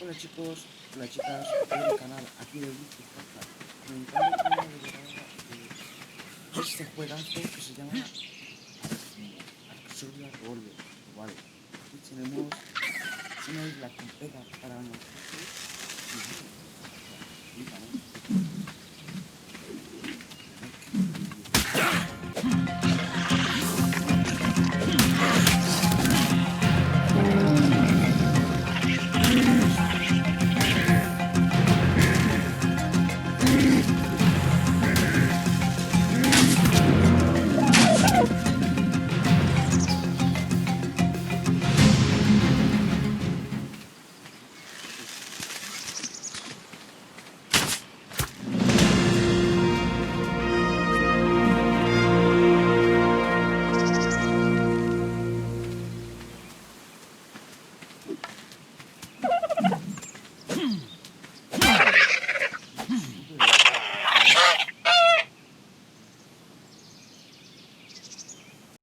Hola chicos, hola chicas, del canal aquí de Wifi Podcast. Me encanta cómo de verdad este juegazo que se llama Ark Survival Evolved. Pues vale, aquí tenemos una isla completa para nosotros y bueno, flipa, ¿no?